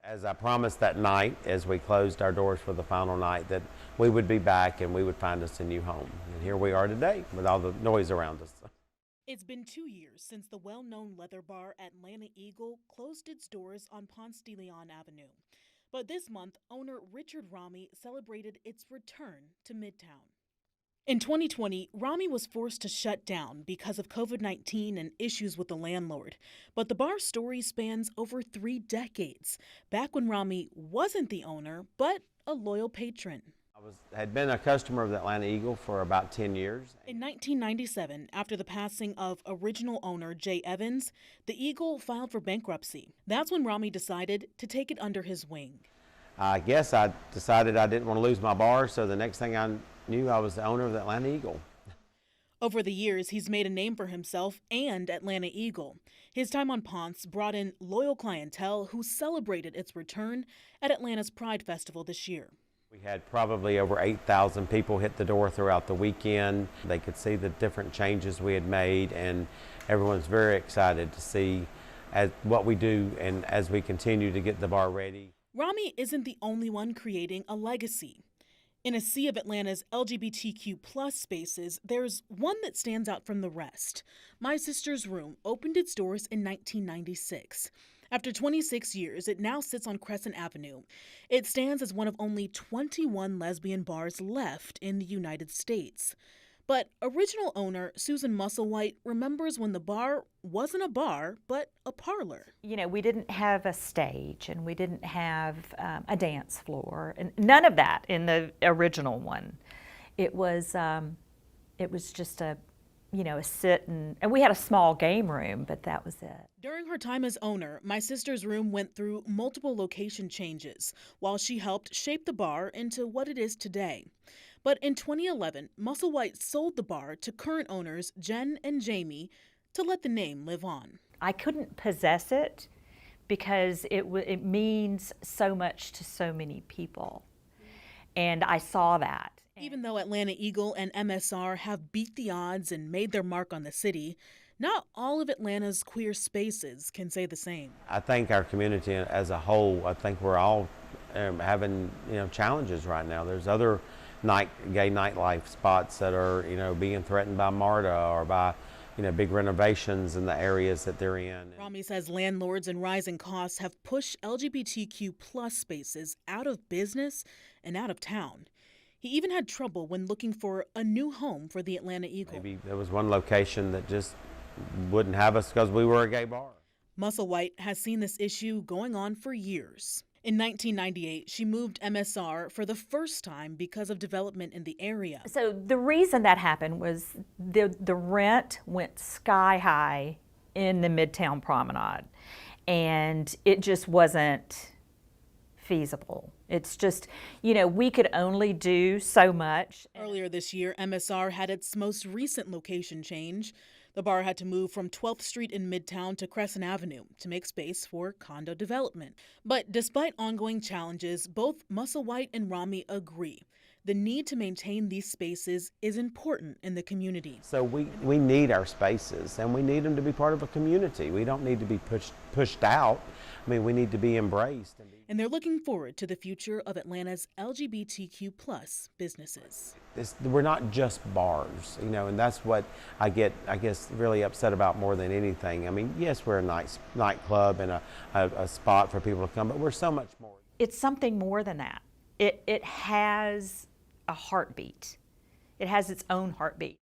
As I promised that night, as we closed our doors for the final night, that we would be back and we would find us a new home. And here we are today with all the noise around us. It's been 2 years since the well-known leather bar Atlanta Eagle closed its doors on Ponce de Leon Avenue. But this month, owner Richard Rami celebrated its return to Midtown. In 2020, Rami was forced to shut down because of COVID-19 and issues with the landlord. But the bar's story spans over 3 decades, back when Rami wasn't the owner, but a loyal patron. I had been a customer of the Atlanta Eagle for about 10 years. In 1997, after the passing of original owner Jay Evans, the Eagle filed for bankruptcy. That's when Rami decided to take it under his wing. I guess I decided I didn't want to lose my bar, so the next thing I knew, I was the owner of the Atlanta Eagle. Over the years, he's made a name for himself and Atlanta Eagle. His time on Ponce brought in loyal clientele who celebrated its return at Atlanta's Pride Festival this year. We had probably over 8,000 people hit the door throughout the weekend. They could see the different changes we had made, and everyone's very excited to see what we do and as we continue to get the bar ready. Rami isn't the only one creating a legacy. In a sea of Atlanta's LGBTQ plus spaces, there's one that stands out from the rest. My Sister's Room opened its doors in 1996. After 26 years, it now sits on Crescent Avenue. It stands as one of only 21 lesbian bars left in the United States. But original owner Susan Musselwhite remembers when the bar wasn't a bar, but a parlor. You know, we didn't have a stage and we didn't have a dance floor, and none of that in the original one. It was just a sit and we had a small game room, but that was it. During her time as owner, My Sister's Room went through multiple location changes while she helped shape the bar into what it is today. But in 2011, Musselwhite sold the bar to current owners Jen and Jamie to let the name live on. I couldn't possess it because it means so much to so many people, and I saw that. Even though Atlanta Eagle and MSR have beat the odds and made their mark on the city, not all of Atlanta's queer spaces can say the same. I think our community as a whole, I think we're all having challenges right now. There's other gay nightlife spots that are being threatened by MARTA or by big renovations in the areas that they're in. Rami says landlords and rising costs have pushed LGBTQ plus spaces out of business and out of town. He even had trouble when looking for a new home for the Atlanta Eagle. Maybe there was one location that just wouldn't have us because we were a gay bar. Musselwhite has seen this issue going on for years. In 1998, she moved MSR for the first time because of development in the area. So the reason that happened was the rent went sky high in the Midtown Promenade, and it just wasn't feasible. It's just, we could only do so much. Earlier this year, MSR had its most recent location change. The bar had to move from 12th Street in Midtown to Crescent Avenue to make space for condo development. But despite ongoing challenges, both Musselwhite and Rami agree the need to maintain these spaces is important in the community. So we need our spaces, and we need them to be part of a community. We don't need to be pushed out. I mean, we need to be embraced. And they're looking forward to the future of Atlanta's LGBTQ plus businesses. We're not just bars, and that's what I guess, really upset about more than anything. I mean, yes, we're a nice nightclub and a spot for people to come, but we're so much more. It's something more than that. It has a heartbeat. It has its own heartbeat.